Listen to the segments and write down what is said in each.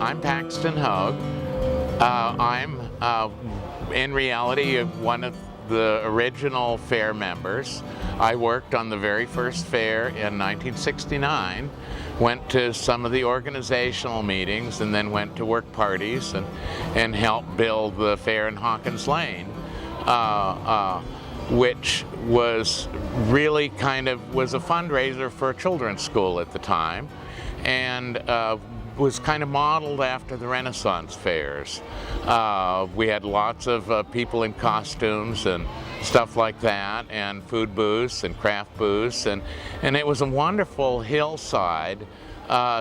I'm Paxton Hogue. I'm in reality one of the original fair members. I worked on the very first fair in 1969, went to some of the organizational meetings, and then went to work parties and helped build the fair in Hawkins Lane, which was really was a fundraiser for a children's school at the time, and was kind of modeled after the Renaissance fairs. We had lots of people in costumes and stuff like that, and food booths and craft booths, and it was a wonderful hillside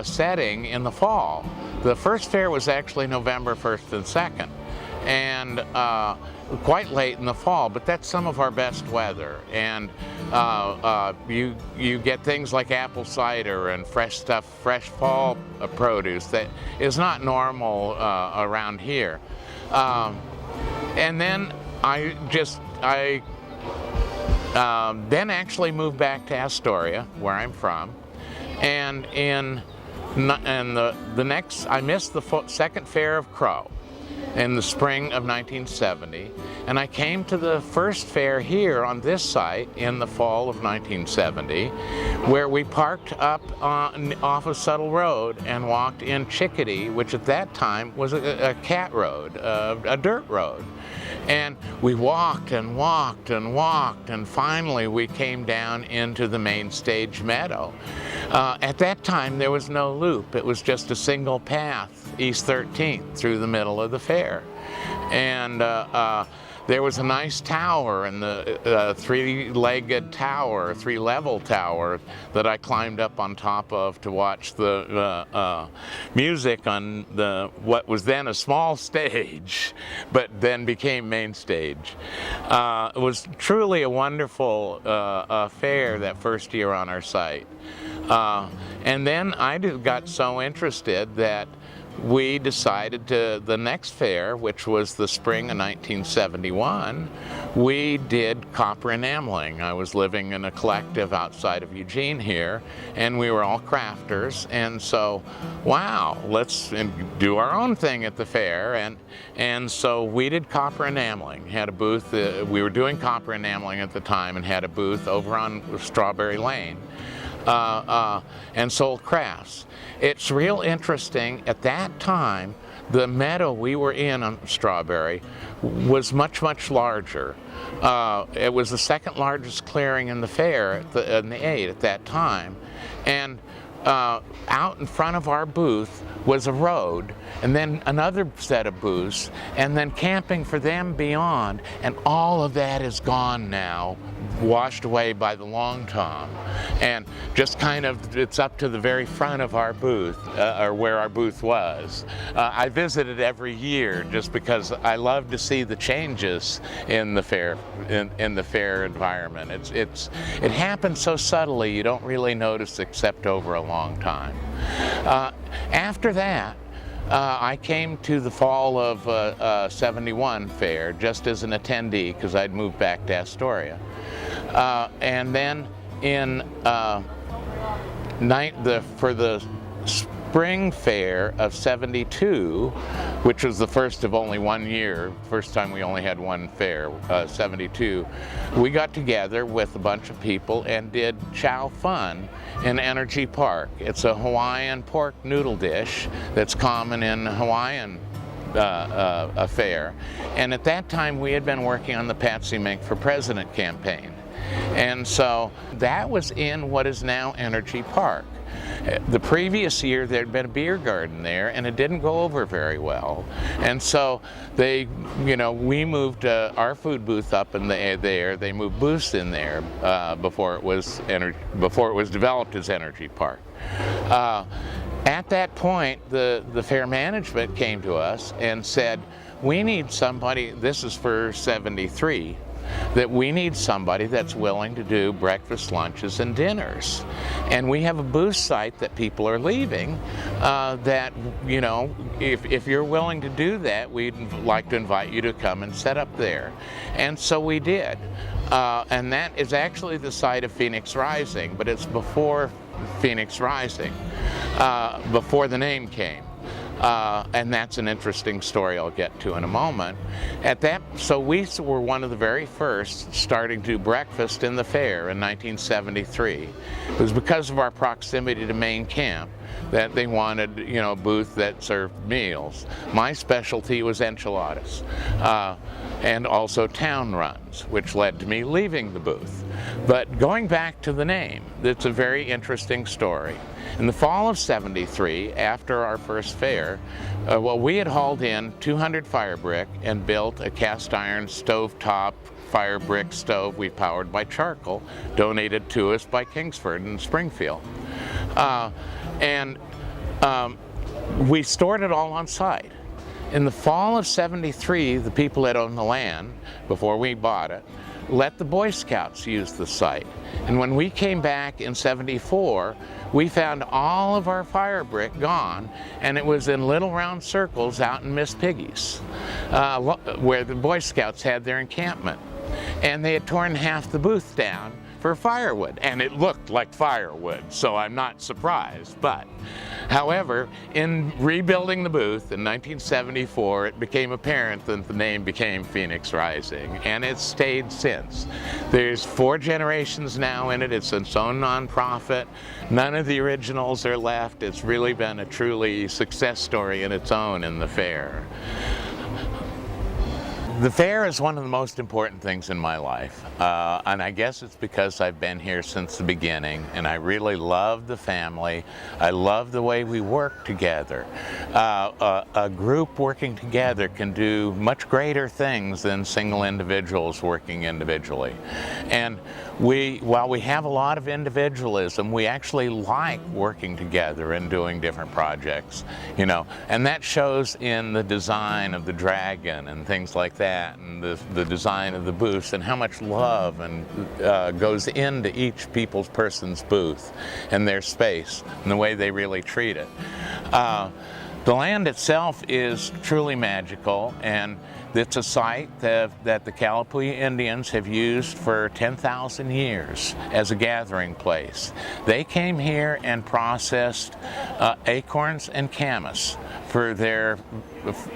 setting in the fall. The first fair was actually November 1st and 2nd, and quite late in the fall, but that's some of our best weather. And you get things like apple cider and fresh fall produce that is not normal around here. And then I then actually moved back to Astoria, where I'm from, and I missed the second fair of Crow in the spring of 1970, and I came to the first fair here on this site in the fall of 1970, where we parked up off of Settle Road and walked in Chickadee, which at that time was a cat road, a dirt road. And we walked and walked and walked, and finally we came down into the main stage meadow. At that time there was no loop, it was just a single path, East 13th, through the middle of the fair. And there was a nice tower, and the three-legged tower, three-level tower that I climbed up on top of to watch the music on what was then a small stage, but then became main stage. It was truly a wonderful fair that first year on our site. And then I got so interested that we decided the next fair, which was the spring of 1971, we did copper enameling. I was living in a collective outside of Eugene here, and we were all crafters, and so, wow, let's do our own thing at the fair, and so we did copper enameling. Had a booth, we were doing copper enameling at the time, and had a booth over on Strawberry Lane. And sold crafts. It's real interesting, at that time the meadow we were in on Strawberry was much, much larger. It was the second largest clearing in the fair, in the 8 at that time, and out in front of our booth was a road, and then another set of booths, and then camping for them beyond, and all of that is gone now, washed away by the Long Tom, and just it's up to the very front of our booth, or where our booth was. I visited every year just because I love to see the changes in the fair, in the fair environment. It happens so subtly you don't really notice except over a long time. After that, I came to the fall of 71 fair just as an attendee because I'd moved back to Astoria. And then for the spring fair of 72, which was the first of only one year, first time we only had one fair, 72, we got together with a bunch of people and did Chow Fun in Energy Park. It's a Hawaiian pork noodle dish that's common in Hawaiian fair. And at that time we had been working on the Patsy Mink for President campaign. And so that was in what is now Energy Park. The previous year there'd been a beer garden there, and it didn't go over very well. And so we moved our food booth up in there. They moved booths in there before it was developed as Energy Park. At that point, the fair management came to us and said, "We need somebody." This is for 73. That we need somebody that's willing to do breakfast, lunches, and dinners. And we have a booth site that people are leaving that, if you're willing to do that, we'd like to invite you to come and set up there. And so we did. And that is actually the site of Phoenix Rising, but it's before Phoenix Rising, before the name came. And that's an interesting story I'll get to in a moment. So we were one of the very first starting to do breakfast in the fair in 1973. It was because of our proximity to main camp that they wanted, a booth that served meals. My specialty was enchiladas, and also town runs, which led to me leaving the booth. But going back to the name, it's a very interesting story. In the fall of '73, after our first fair, we had hauled in 200 fire brick and built a cast iron stovetop fire brick stove we powered by charcoal, donated to us by Kingsford in Springfield. We stored it all on site. In the fall of '73, the people that owned the land, before we bought it, let the Boy Scouts use the site. And when we came back in '74, we found all of our fire brick gone, and it was in little round circles out in Miss Piggy's, where the Boy Scouts had their encampment. And they had torn half the booth down for firewood, and it looked like firewood, so I'm not surprised. But, however, in rebuilding the booth in 1974, it became apparent that the name became Phoenix Rising, and it's stayed since. There's 4 generations now in it. It's its own nonprofit. None of the originals are left. It's really been a truly success story in its own in the fair. The fair is one of the most important things in my life, and I guess it's because I've been here since the beginning, and I really love the family. I love the way we work together. A group working together can do much greater things than single individuals working individually. And while we have a lot of individualism, we actually like working together and doing different projects, and that shows in the design of the dragon and things like that, and the design of the booths, and how much love and goes into each person's booth and their space and the way they really treat it. The land itself is truly magical, and it's a site that the Kalapuya Indians have used for 10,000 years as a gathering place. They came here and processed acorns and camas for their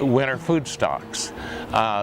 winter food stocks.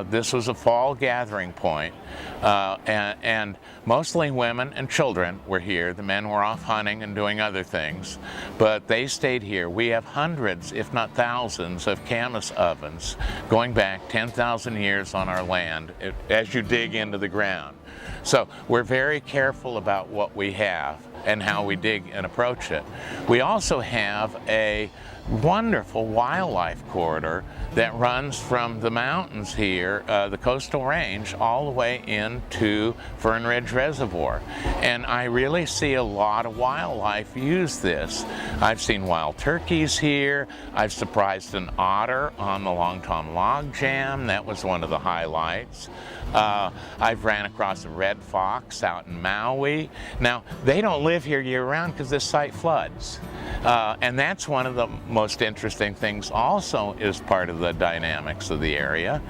This was a fall gathering point, and mostly women and children were here. The men were off hunting and doing other things, but they stayed here. We have hundreds, if not thousands, of camas ovens going back 10,000 years on our land as you dig into the ground. So we're very careful about what we have and how we dig and approach it. We also have a wonderful wildlife corridor that runs from the mountains here, the coastal range, all the way into Fern Ridge Reservoir. And I really see a lot of wildlife use this. I've seen wild turkeys here. I've surprised an otter on the Long Tom Log Jam. That was one of the highlights. I've ran across a red fox out in Maui. Now, they don't live here year-round because this site floods. And that's one of the most interesting things also is part of the dynamics of the area,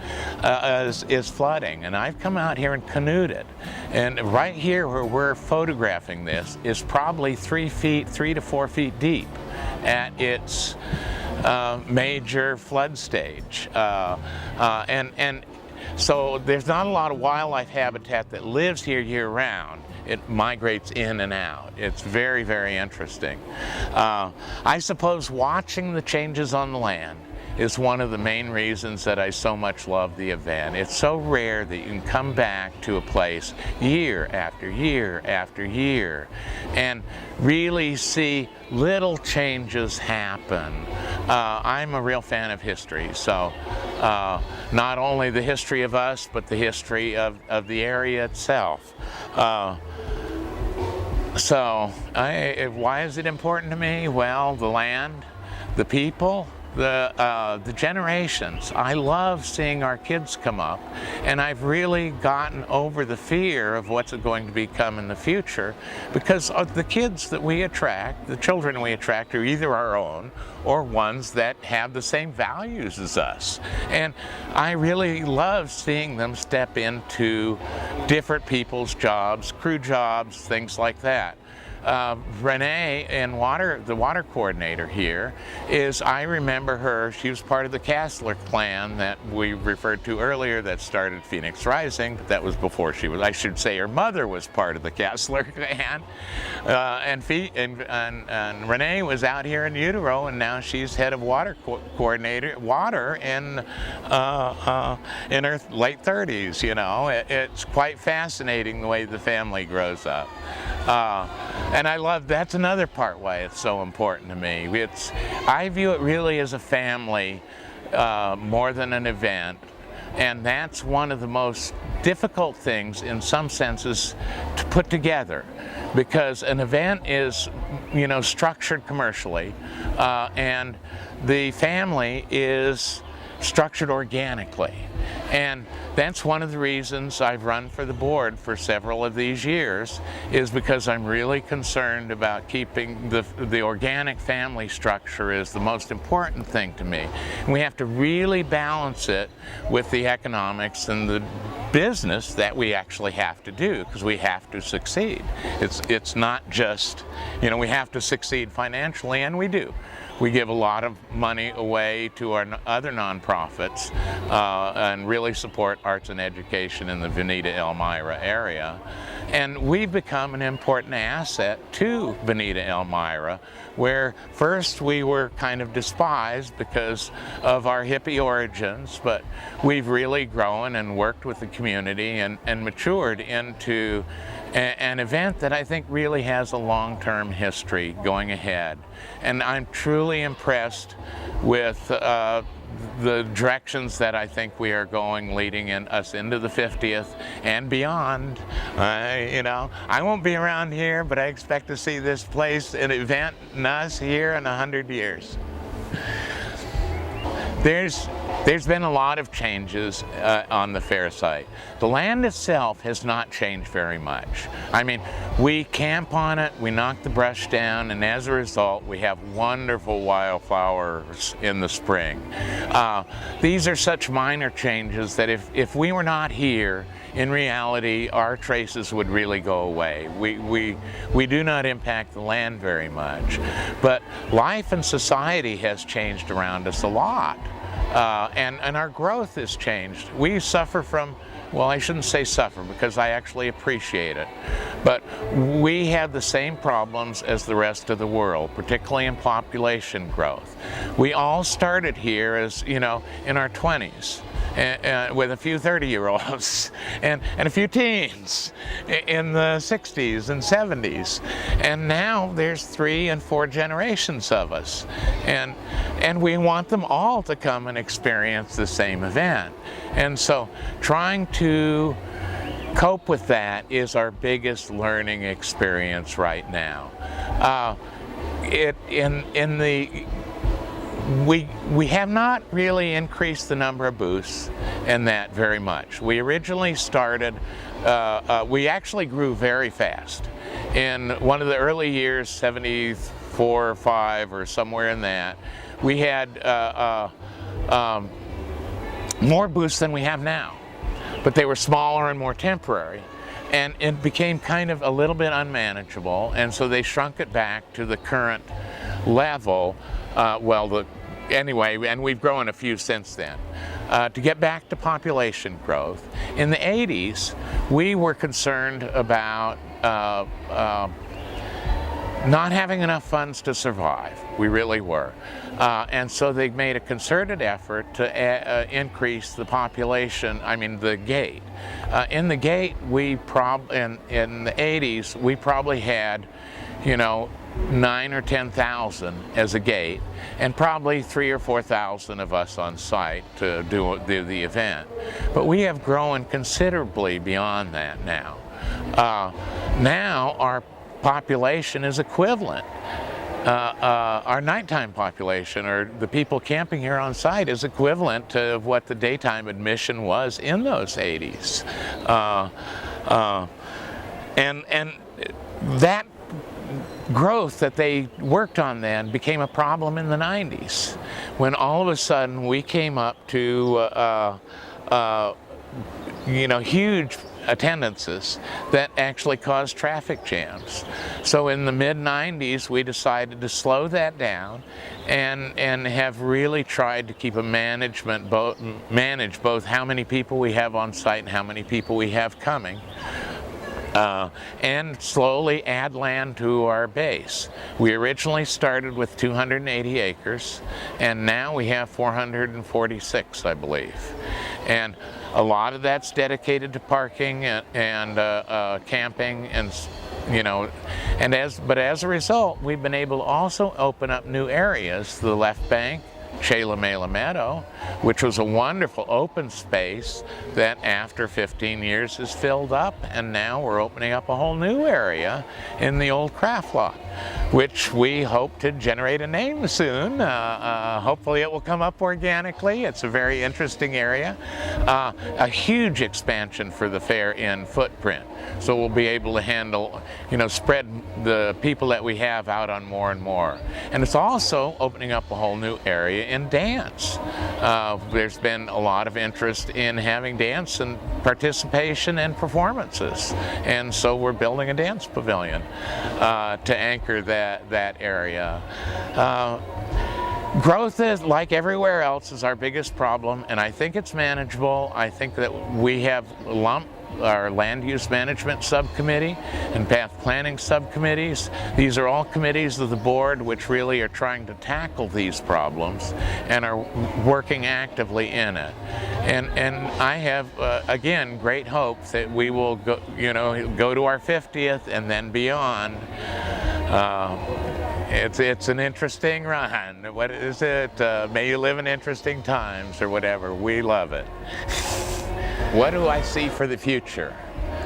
is flooding. And I've come out here and canoed it. And right here where we're photographing this is probably 3 to 4 feet deep at its major flood stage. So there's not a lot of wildlife habitat that lives here year-round. It migrates in and out. It's very, very interesting. I suppose watching the changes on the land is one of the main reasons that I so much love the event. It's so rare that you can come back to a place year after year after year and really see little changes happen. I'm a real fan of history, so not only the history of us, but the history of the area itself. Why is it important to me? Well, the land, the people, the generations. I love seeing our kids come up, and I've really gotten over the fear of what's going to become in the future, because the kids that we attract, the children we attract, are either our own or ones that have the same values as us. And I really love seeing them step into different people's jobs, crew jobs, things like that. Renee and the water coordinator here, I remember her. She was part of the Castler clan that we referred to earlier that started Phoenix Rising. But that was before she was. I should say her mother was part of the Castler clan, and Renee was out here in utero, and now she's head of water coordinator in her late 30s. You know, it's quite fascinating the way the family grows up. And I love, that's another part why it's so important to me. I view it really as a family more than an event, and that's one of the most difficult things in some senses to put together, because an event is, you know, structured commercially, and the family is structured organically. And that's one of the reasons I've run for the board for several of these years, is because I'm really concerned about keeping the organic family structure is the most important thing to me. And we have to really balance it with the economics and the business that we actually have to do, because we have to succeed. It's not just, you know, we have to succeed financially, and we do. We give a lot of money away to our other nonprofits and really support arts and education in the Vinita Elmira area. And we've become an important asset to Vinita Elmira, where first we were kind of despised because of our hippie origins, but we've really grown and worked with the community and matured into an event that I think really has a long-term history going ahead. And I'm truly impressed with the directions that I think we are going, leading us into the 50th and beyond. You know, I won't be around here, but I expect to see this place, an event, and us here in 100 years. There's been a lot of changes on the fair site. The land itself has not changed very much. I mean, we camp on it, we knock the brush down, and as a result, we have wonderful wildflowers in the spring. These are such minor changes that if we were not here, in reality, our traces would really go away. We do not impact the land very much. But life and society has changed around us a lot. And our growth has changed. We suffer from, well, I shouldn't say suffer, because I actually appreciate it, but we have the same problems as the rest of the world, particularly in population growth. We all started here as, you know, in our 20s. With a few 30-year-olds and a few teens in the 60s and 70s. And now there's 3 and 4 generations of us. And we want them all to come and experience the same event. And so trying to cope with that is our biggest learning experience right now. We have not really increased the number of booths in that very much. We originally started, we actually grew very fast. In one of the early years, 74 or 5 or somewhere in that, we had more booths than we have now, but they were smaller and more temporary. And it became kind of a little bit unmanageable, and so they shrunk it back to the current level. Anyway, and we've grown a few since then. To get back to population growth, in the 80s, we were concerned about not having enough funds to survive. We really were. And so they made a concerted effort to increase the population, the gate. In the gate, in the 80s, we probably had, 9 or 10,000 as a gate, and probably 3,000 or 4,000 of us on site to do the event. But we have grown considerably beyond that now. Now our population is equivalent. Our nighttime population, or the people camping here on site, is equivalent to what the daytime admission was in those 80s. And that growth that they worked on then became a problem in the 90s, when all of a sudden we came up to huge attendances that actually cause traffic jams. So in the mid-90s, we decided to slow that down and have really tried to keep a manage both how many people we have on site and how many people we have coming. And slowly add land to our base. We originally started with 280 acres, and now we have 446, I believe. And a lot of that's dedicated to parking and camping, and but as a result, we've been able to also open up new areas. The left bank, Chela Mela Meadow, which was a wonderful open space that after 15 years is filled up, and now we're opening up a whole new area in the old craft lot, which we hope to generate a name soon. Hopefully it will come up organically. It's a very interesting area. A huge expansion for the fair in footprint. So we'll be able to handle, spread the people that we have out on more and more. And it's also opening up a whole new area in dance. There's been a lot of interest in having dance and participation and performances. And so we're building a dance pavilion to anchor that area. Growth is, like everywhere else, is our biggest problem, and I think it's manageable. I think that we have our land use management subcommittee and path planning subcommittees. These are all committees of the board which really are trying to tackle these problems and are working actively in it. And I have, again, great hope that we will go to our 50th and then beyond. It's an interesting run. What is it? May you live in interesting times, or whatever. We love it. What do I see for the future?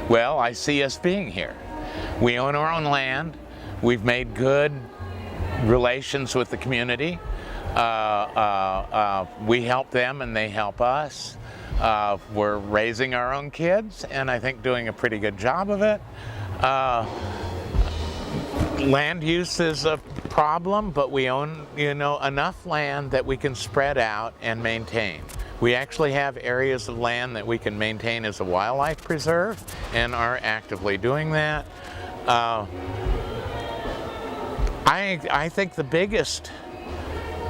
Well, I see us being here. We own our own land. We've made good relations with the community. We help them and they help us. We're raising our own kids, and I think doing a pretty good job of it. Land use is a problem, but we own, enough land that we can spread out and maintain. We actually have areas of land that we can maintain as a wildlife preserve and are actively doing that. I think the biggest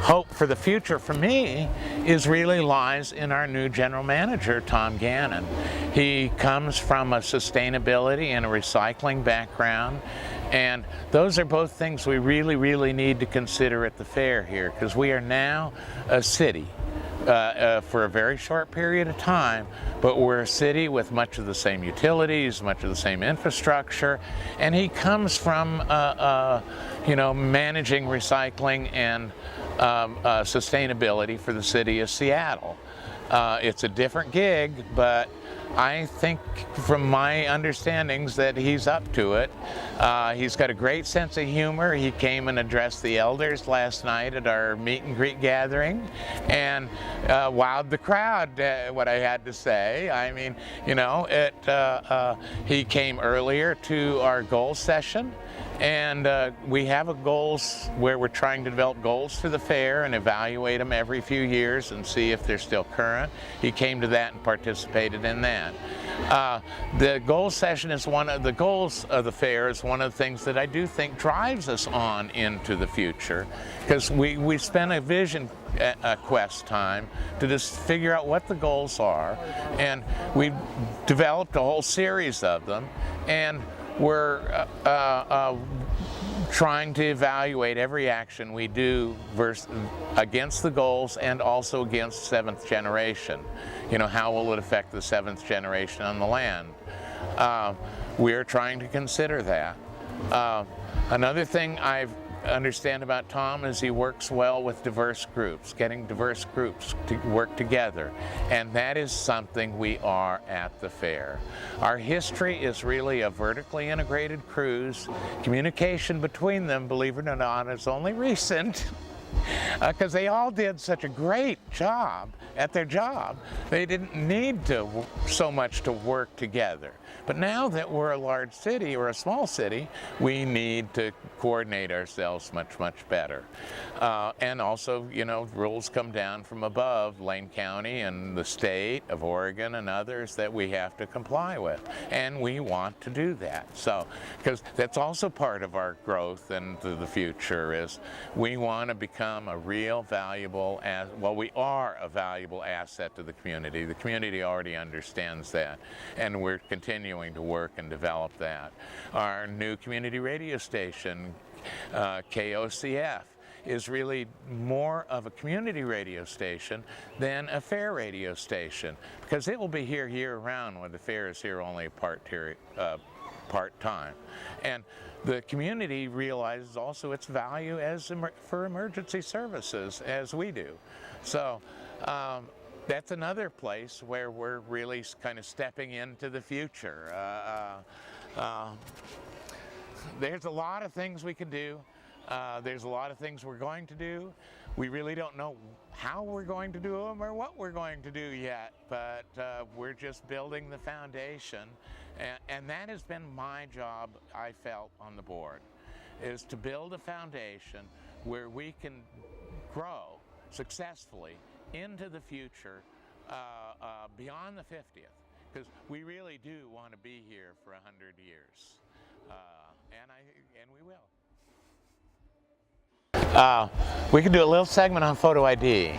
hope for the future for me really lies in our new general manager, Tom Gannon. He comes from a sustainability and a recycling background, and those are both things we really need to consider at the fair here, because we are now a city. For a very short period of time, but we're a city with much of the same utilities, much of the same infrastructure, and he comes from managing recycling and sustainability for the city of Seattle. It's a different gig, but I think from my understandings that he's up to it. He's got a great sense of humor. He came and addressed the elders last night at our meet and greet gathering and wowed the crowd, what I had to say. I mean, he came earlier to our goals session, and we have a goals where we're trying to develop goals for the fair and evaluate them every few years and see if they're still current. He came to that and participated in that. The goals session is one of the goals of the fair, is one of the things that I do think drives us on into the future, because we spent a vision quest time to just figure out what the goals are, and we've developed a whole series of them, and we're trying to evaluate every action we do against the goals and also against seventh generation. How will it affect the seventh generation on the land? We're trying to consider that. Another thing I understand about Tom is he works well with diverse groups, getting diverse groups to work together, and that is something we are at the fair. Our history is really a vertically integrated cruise. Communication between them, believe it or not, is only recent. Because they all did such a great job at their job. They didn't need so much to work together. But now that we're a large city or a small city, we need to coordinate ourselves much, much better. And also, you know, rules come down from above, Lane County and the state of Oregon and others that we have to comply with. And we want to do that. So, because that's also part of our growth into the future is we want to become a real valuable, well, we are a valuable asset to the community. The community already understands that, and we're continuing to work and develop that. Our new community radio station, KOCF, is really more of a community radio station than a fair radio station, because it will be here year-round when the fair is here only part-time. And the community realizes also its value as for emergency services, as we do. So that's another place where we're really kind of stepping into the future. There's a lot of things we can do. There's a lot of things we're going to do. We really don't know how we're going to do them or what we're going to do yet, but we're just building the foundation. And that has been my job, I felt, on the board, is to build a foundation where we can grow successfully into the future beyond the 50th, because we really do want to be here for 100 years, and we will. We could do a little segment on photo ID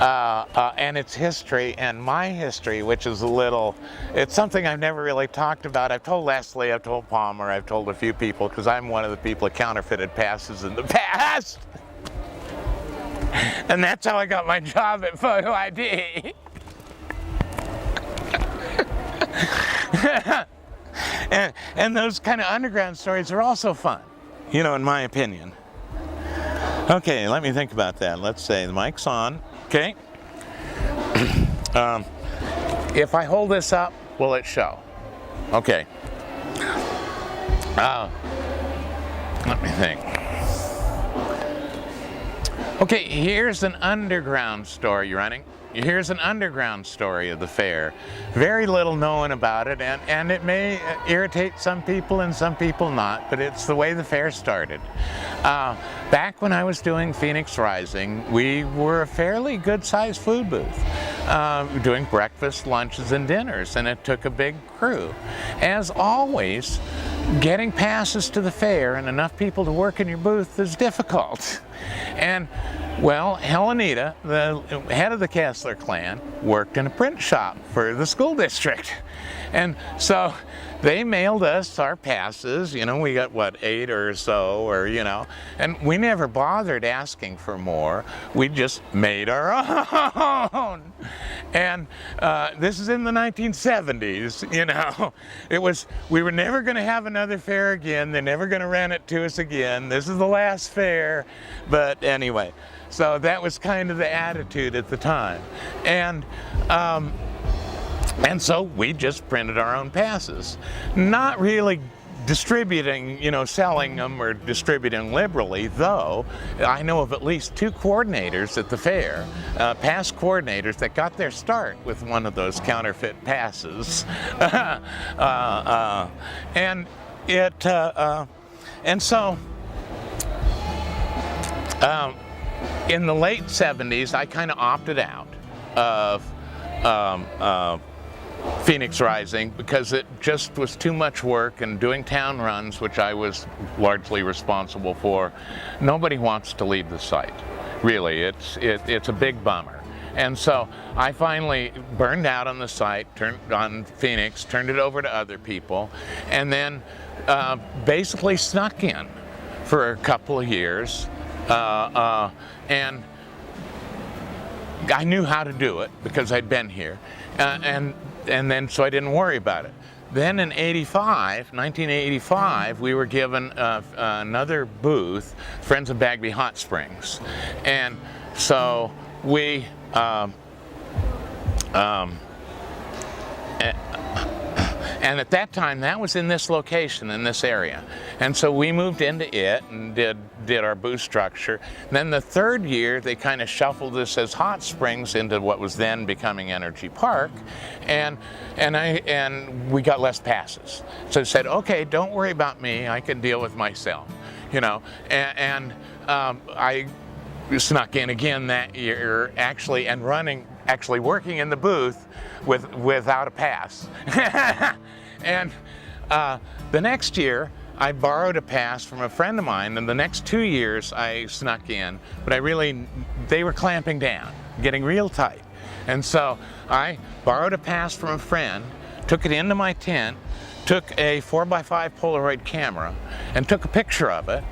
and its history and my history, which is it's something I've never really talked about. I've told Leslie, I've told Palmer, I've told a few people, because I'm one of the people that counterfeited passes in the past. And that's how I got my job at Photo ID. and those kind of underground stories are also fun, you know, in my opinion. Okay, let me think about that. Let's say the mic's on. Okay. If I hold this up, will it show? Okay. Let me think. Okay, here's an underground story running. Here's an underground story of the fair. Very little known about it, and it may irritate some people and some people not, but it's the way the fair started. Back when I was doing Phoenix Rising, we were a fairly good-sized food booth, doing breakfast, lunches, and dinners, and it took a big crew. As always, getting passes to the fair and enough people to work in your booth is difficult. And well, Helenita, the head of the Kessler clan, worked in a print shop for the school district. And so they mailed us our passes, you know, we got, what, 8 or so, or, you know, and we never bothered asking for more. We just made our own. And this is in the 1970s, you know. We were never going to have another fair again. They're never going to rent it to us again. This is the last fair. But anyway, so that was kind of the attitude at the time. And so we just printed our own passes, not really distributing, you know, selling them or distributing liberally, though I know of at least 2 coordinators at the fair, past coordinators that got their start with one of those counterfeit passes. And so in the late 70s, I kind of opted out of Phoenix Rising because it just was too much work, and doing town runs, which I was largely responsible for, nobody wants to leave the site. Really, it's a big bummer. And so I finally burned out on the site, turned on Phoenix, turned it over to other people, and then basically snuck in for a couple of years. And I knew how to do it because I'd been here. And then so I didn't worry about it. Then in 1985, we were given another booth, Friends of Bagby Hot Springs. And so we And at that time, that was in this location, in this area. And so we moved into it and did our booth structure. And then the third year, they kind of shuffled this as Hot Springs into what was then becoming Energy Park. And we got less passes. So I said, okay, don't worry about me, I can deal with myself, you know. I snuck in again that year, actually working in the booth without a pass. And the next year, I borrowed a pass from a friend of mine, and the next 2 years I snuck in, but they were clamping down, getting real tight. And so I borrowed a pass from a friend, took it into my tent, took a 4x5 Polaroid camera, and took a picture of it,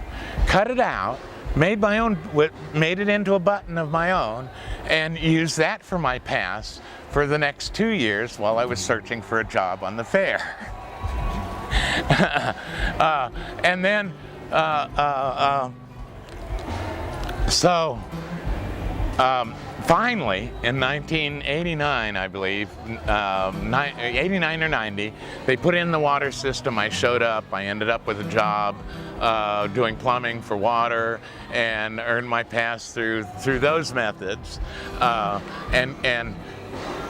cut it out, made it into a button of my own, and used that for my pass for the next 2 years while I was searching for a job on the fair. And then, finally, in 1989, I believe, 89 or 90, they put in the water system. I showed up. I ended up with a job doing plumbing for water and earned my pass through those methods.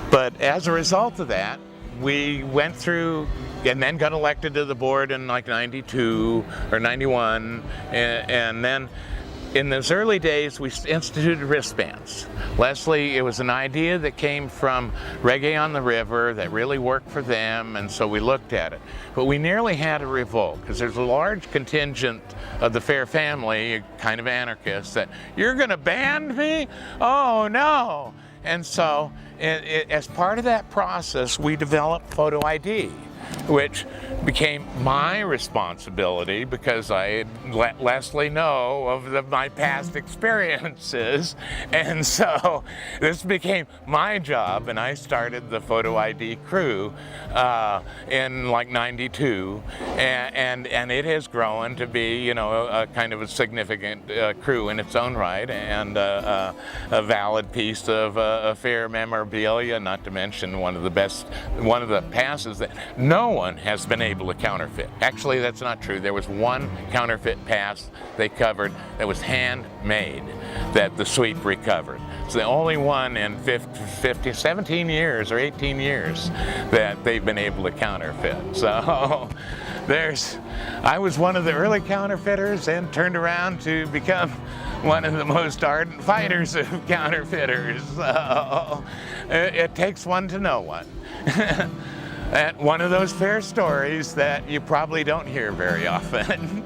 But as a result of that, we went through and then got elected to the board in like 92 or 91, and then in those early days, we instituted wristbands. Leslie, it was an idea that came from Reggae on the River that really worked for them, and so we looked at it. But we nearly had a revolt, because there's a large contingent of the fair family, kind of anarchists, that, you're gonna ban me? Oh no! And so, as part of that process, we developed Photo ID, which became my responsibility because I had let Leslie know of my past experiences. And so this became my job, and I started the Photo ID crew in like 92. And it has grown to be, you know, a kind of a significant crew in its own right, and a valid piece of fair memorabilia, not to mention one of the passes that no one has been able to counterfeit. Actually, that's not true. There was one counterfeit pass they covered that was handmade that the sweep recovered. It's the only one in 17 years or 18 years that they've been able to counterfeit. So I was one of the early counterfeiters and turned around to become one of the most ardent fighters of counterfeiters. So it takes one to know one. And one of those fair stories that you probably don't hear very often.